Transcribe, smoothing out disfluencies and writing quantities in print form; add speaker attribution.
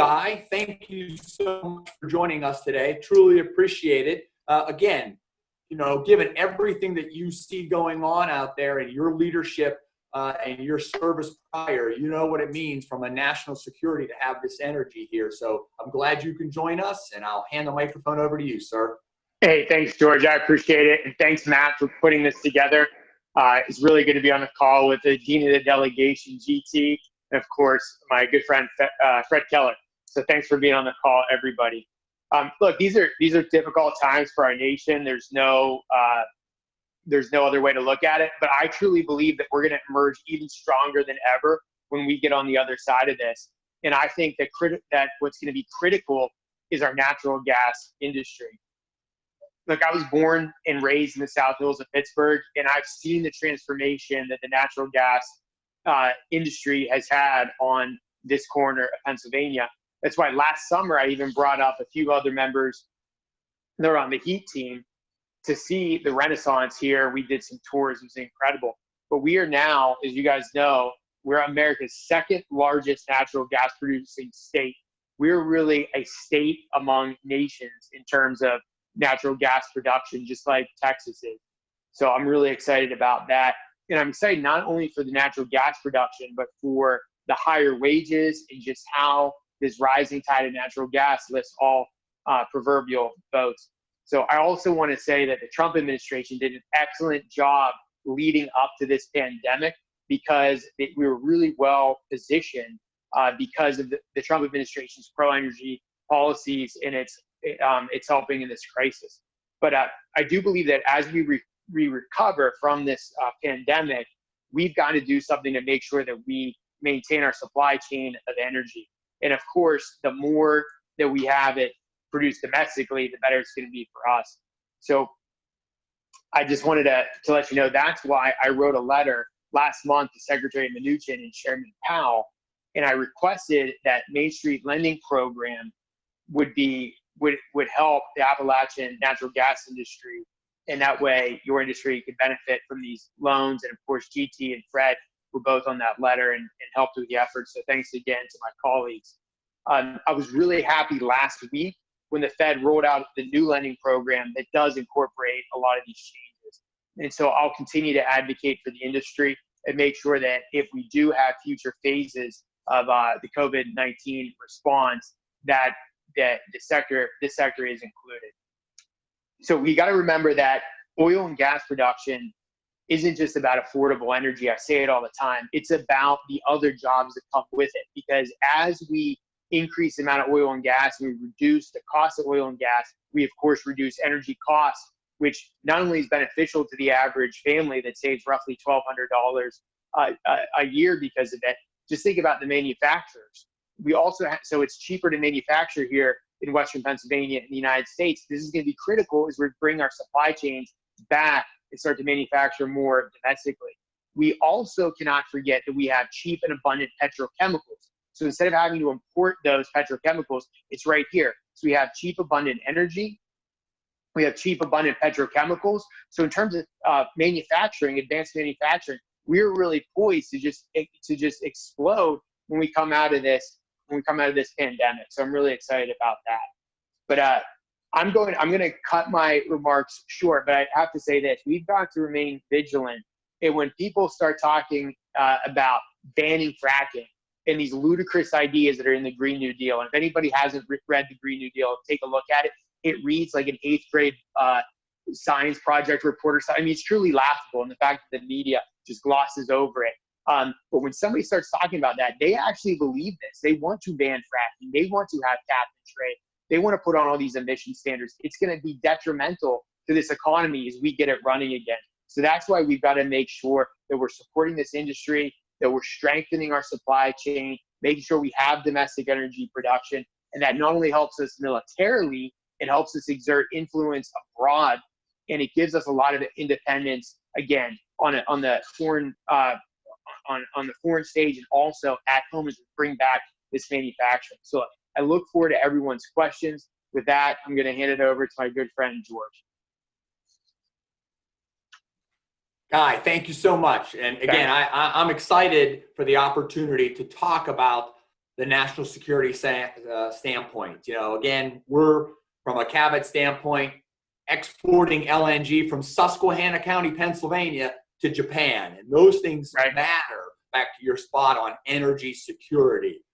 Speaker 1: Guy, thank you so much for joining us today. Truly appreciate it. Again, given everything that you see going on out there and your leadership and your service prior, you know what it means from a national security to have this energy here. So I'm glad you can join us, and I'll hand the microphone over to you, sir.
Speaker 2: Hey, thanks, George. I appreciate it. And thanks, Matt, for putting this together. It's really good to be on the call with the Dean of the Delegation, GT, and of course, my good friend, Fred Keller. So thanks for being on the call, everybody. Look, these are difficult times for our nation. There's no other way to look at it. But I truly believe that we're going to emerge even stronger than ever when we get on the other side of this. And I think that what's going to be critical is our natural gas industry. Look, I was born and raised in the South Hills of Pittsburgh, and I've seen the transformation that the natural gas industry has had on this corner of Pennsylvania. That's why last summer I even brought up a few other members that are on the Heat team to see the renaissance here. We did some tours. It was incredible. But we are now, as you guys know, we're America's second largest natural gas producing state. We're really a state among nations in terms of natural gas production, just like Texas is. So I'm really excited about that. And I'm excited not only for the natural gas production, but for the higher wages and just how this rising tide of natural gas lifts all proverbial boats. So I also want to say that the Trump administration did an excellent job leading up to this pandemic because we were really well positioned because of the Trump administration's pro-energy policies, and it's helping in this crisis. But I do believe that as we recover from this pandemic, we've got to do something to make sure that we maintain our supply chain of energy. And of course, the more that we have it produced domestically, the better it's going to be for us. So I just wanted to let you know that's why I wrote a letter last month to Secretary Mnuchin and Chairman Powell, and I requested that Main Street lending program would help the Appalachian natural gas industry, and that way your industry could benefit from these loans. And of course, GT and Fred were both on that letter and helped with the effort. So thanks again to my colleagues. I was really happy last week when the Fed rolled out the new lending program that does incorporate a lot of these changes. And so I'll continue to advocate for the industry and make sure that if we do have future phases of the COVID-19 response, that this sector is included. So we got to remember that oil and gas production isn't just about affordable energy. I say it all the time. It's about the other jobs that come with it, because as we increase the amount of oil and gas, we reduce the cost of oil and gas, we of course reduce energy costs, which not only is beneficial to the average family that saves roughly $1,200 a year because of it. Just think about the manufacturers. We also so it's cheaper to manufacture here in Western Pennsylvania in the United States. This is going to be critical as we bring our supply chains back and start to manufacture more domestically. We also cannot forget that we have cheap and abundant petrochemicals. So instead of having to import those petrochemicals, it's right here. So we have cheap, abundant energy. We have cheap, abundant petrochemicals. So in terms of manufacturing, advanced manufacturing, we're really poised to just explode when we come out of this pandemic. So I'm really excited about that. But I'm going to cut my remarks short, but I have to say this: we've got to remain vigilant. And when people start talking about banning fracking and these ludicrous ideas that are in the Green New Deal, and if anybody hasn't read the Green New Deal, take a look at it. It reads like an 8th grade science project report. I mean, it's truly laughable, and the fact that the media just glosses over it. But when somebody starts talking about that, they actually believe this. They want to ban fracking. They want to have cap and trade. They want to put on all these emission standards. It's going to be detrimental to this economy as we get it running again. So that's why we've got to make sure that we're supporting this industry, that we're strengthening our supply chain, making sure we have domestic energy production, and that not only helps us militarily, it helps us exert influence abroad, and it gives us a lot of independence again on the foreign stage, and also at home as we bring back this manufacturing. So I look forward to everyone's questions. With that, I'm going to hand it over to my good friend George.
Speaker 1: Guy, thank you so much. And again, I'm excited for the opportunity to talk about the national security standpoint. You know, again, we're from a Cabot standpoint exporting LNG from Susquehanna County, Pennsylvania to Japan, and those things matter. Back to your spot on energy security.